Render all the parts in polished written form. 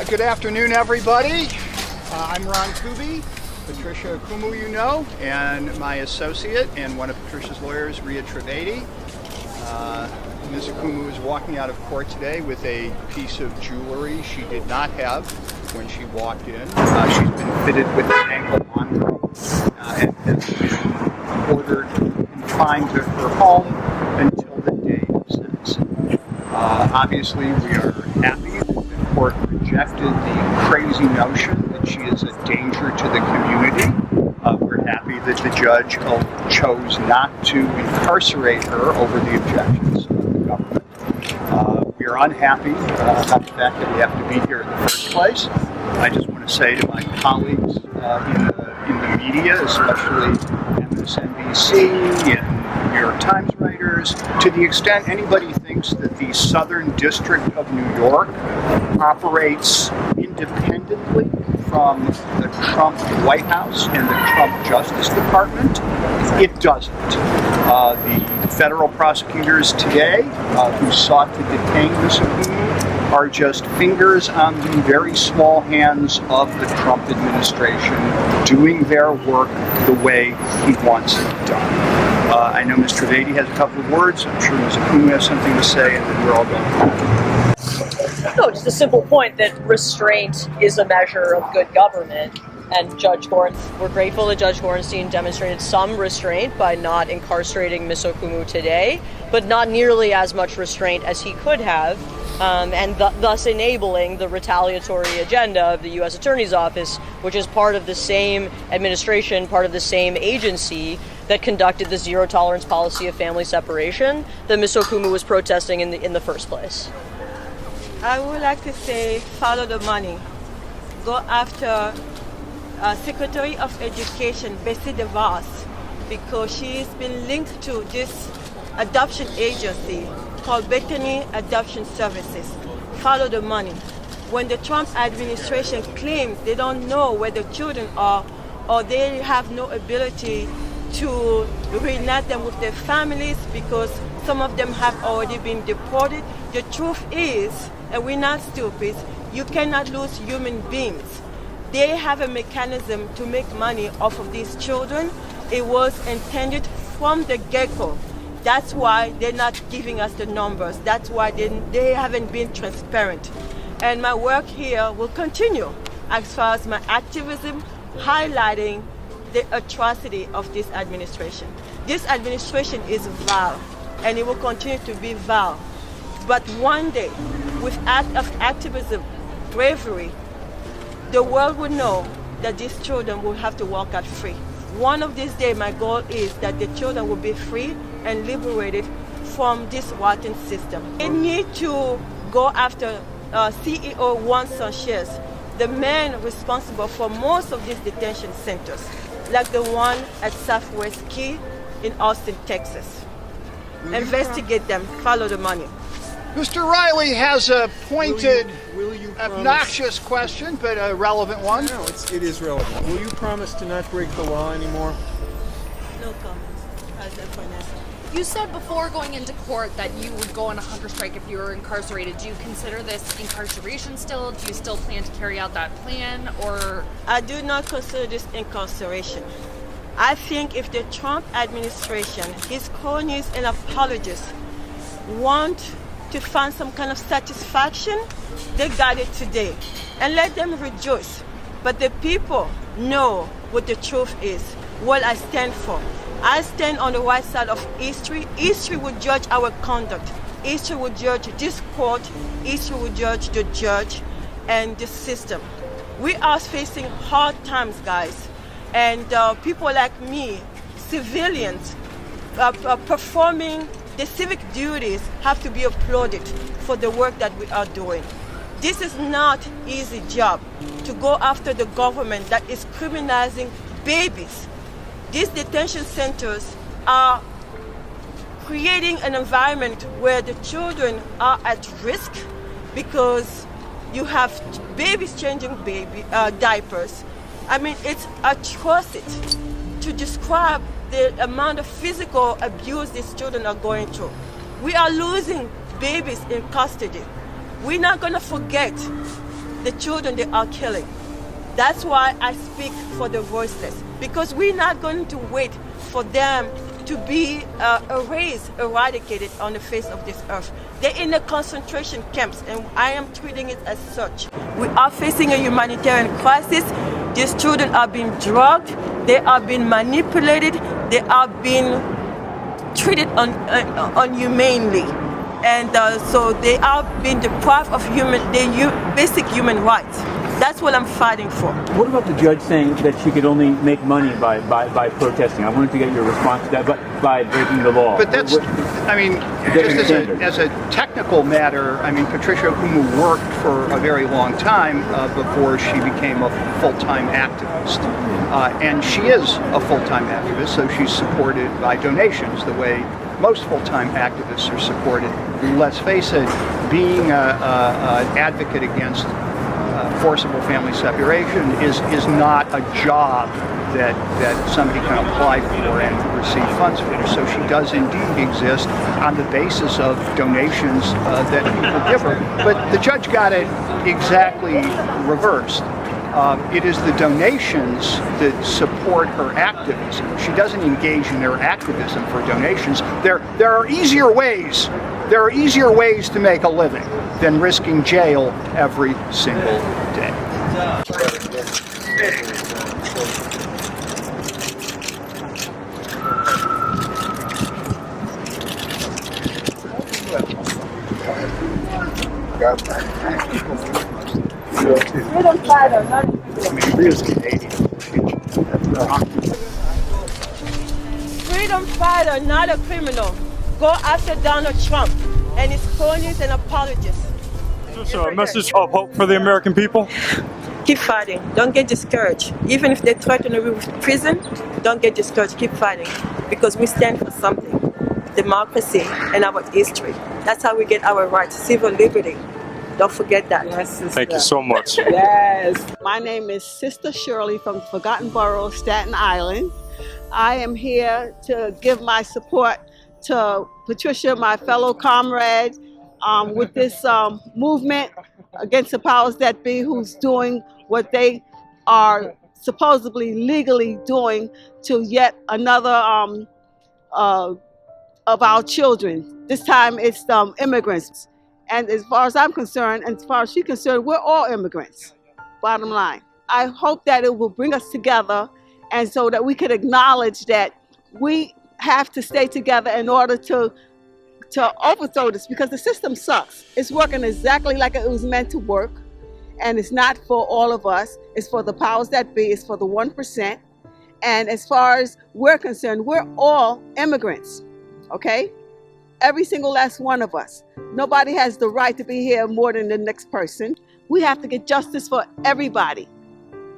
Good afternoon, everybody. I'm Ron Kuby, Patricia Okoumou, you know, and my associate and one of Patricia's lawyers, Ria Trivedi. Ms. Okoumou is walking out of court today with a piece of jewelry she did not have when she walked in. She's been fitted with an ankle monitor and has been ordered confined to her home until the day of sentencing. Obviously, we are happy that the court rejected the crazy notion that she is a danger to the community. We're happy that the judge chose not to incarcerate her over the objections of the government. We are unhappy about the fact that we have to be here in the first place. I just want to say to my colleagues in the media, especially MSNBC and New York Times writers, to the extent anybody thinks that the Southern District of New York operates independently from the Trump White House and the Trump Justice Department, it doesn't. The federal prosecutors today who sought to detain Ms. Okoumou are just fingers on the very small hands of the Trump administration doing their work the way he wants it done. I know Ms. Trivedi has a couple of words. I'm sure Ms. Okoumou has something to say, and then we're all going home. No, just a simple point that restraint is a measure of good government. And we're grateful that Judge Bernstein demonstrated some restraint by not incarcerating Ms. Okoumou today, but not nearly as much restraint as he could have, and thus enabling the retaliatory agenda of the U.S. Attorney's Office, which is part of the same administration, part of the same agency that conducted the zero tolerance policy of family separation that Ms. Okoumou was protesting in the first place. I would like to say follow the money. Go after Secretary of Education, Bessie DeVos, because she's been linked to this adoption agency called Bethany Adoption Services. Follow the money. When the Trump administration claims they don't know where the children are, or they have no ability to reunite them with their families because some of them have already been deported, the truth is, and we're not stupid, you cannot lose human beings. They have a mechanism to make money off of these children. It was intended from the get-go. That's why they're not giving us the numbers. That's why they haven't been transparent. And my work here will continue as far as my activism highlighting the atrocity of this administration. This administration is vile, and it will continue to be vile. But one day, with act of activism, bravery, the world will know that these children will have to walk out free. One of these days, my goal is that the children will be free and liberated from this rotten system. They need to go after CEO Juan Sanchez, the man responsible for most of these detention centers, like the one at Southwest Key in Austin, Texas. Investigate them, follow the money. Mr. Riley has a pointed, obnoxious question, but a relevant one. No, it is relevant. Will you promise to not break the law anymore? No comments. How's that for now? You said before going into court that you would go on a hunger strike if you were incarcerated. Do you consider this incarceration still? Do you still plan to carry out that plan, or? I do not consider this incarceration. I think if the Trump administration, his cronies and apologists want to find some kind of satisfaction, they got it today. And let them rejoice. But the people know what the truth is, what I stand for. I stand on the right side of history. History will judge our conduct. History will judge this court. History will judge the judge and the system. We are facing hard times, guys. And people like me, civilians, performing the civic duties have to be applauded for the work that we are doing. This is not an easy job to go after the government that is criminalizing babies. These detention centers are creating an environment where the children are at risk because you have babies changing diapers. I mean, it's atrocity to describe the amount of physical abuse these children are going through. We are losing babies in custody. We're not going to forget the children they are killing. That's why I speak for the voiceless, because we're not going to wait for them to be erased, eradicated on the face of this earth. They're in the concentration camps, and I am treating it as such. We are facing a humanitarian crisis. These children are being drugged, they are being manipulated, they are being treated unhumanely. And so they are being deprived of basic human rights. That's what I'm fighting for. What about the judge saying that she could only make money by protesting? I wanted to get your response to that, but by breaking the law. But that's, I mean, just as a technical matter, I mean, Patricia Okoumou worked for a very long time before she became a full-time activist. And she is a full-time activist, so she's supported by donations the way most full-time activists are supported. Let's face it, being an advocate against forcible family separation is not a job that somebody can apply for and receive funds for. So she does indeed exist on the basis of donations that people give her. But the judge got it exactly reversed. It is the donations that support her activism. She doesn't engage in their activism for donations. There are easier ways. There are easier ways to make a living than risking jail every single day. Freedom fighter, not freedom fighter, not a criminal. Go after Donald Trump and his cronies and apologists. So a message of hope for the American people? Keep fighting. Don't get discouraged. Even if they threaten you with prison, don't get discouraged. Keep fighting, because we stand for something. Democracy and our history. That's how we get our rights, civil liberty. Don't forget that. Yes, sister. Thank you so much. Yes. My name is Sister Shirley from Forgotten Borough, Staten Island. I am here to give my support to Patricia, my fellow comrade, with this movement against the powers that be, who's doing what they are supposedly legally doing to yet another of our children. This time it's immigrants. And as far as I'm concerned, and as far as she's concerned, we're all immigrants, bottom line. I hope that it will bring us together, and so that we could acknowledge that we have to stay together in order to overthrow this, because the system sucks. It's working exactly like it was meant to work, and it's not for all of us. It's for the powers that be. It's for the 1%. And as far as we're concerned, we're all immigrants, okay? Every single last one of us. Nobody has the right to be here more than the next person. We have to get justice for everybody.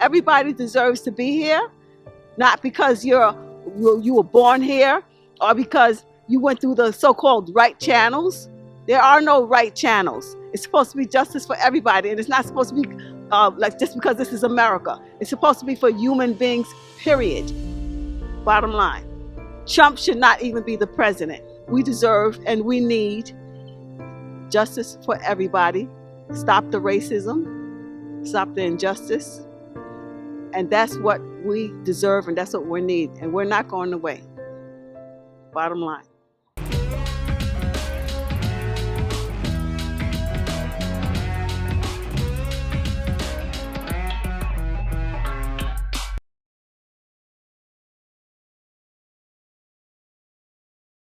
Everybody deserves to be here, not because you were born here or because you went through the so-called right channels. There are no right channels. It's supposed to be justice for everybody, and it's not supposed to be like just because this is America. It's supposed to be for human beings, period. Bottom line. Trump should not even be the president. We deserve and we need justice for everybody. Stop the racism, stop the injustice. And that's what we deserve, and that's what we need. And we're not going away. Bottom line.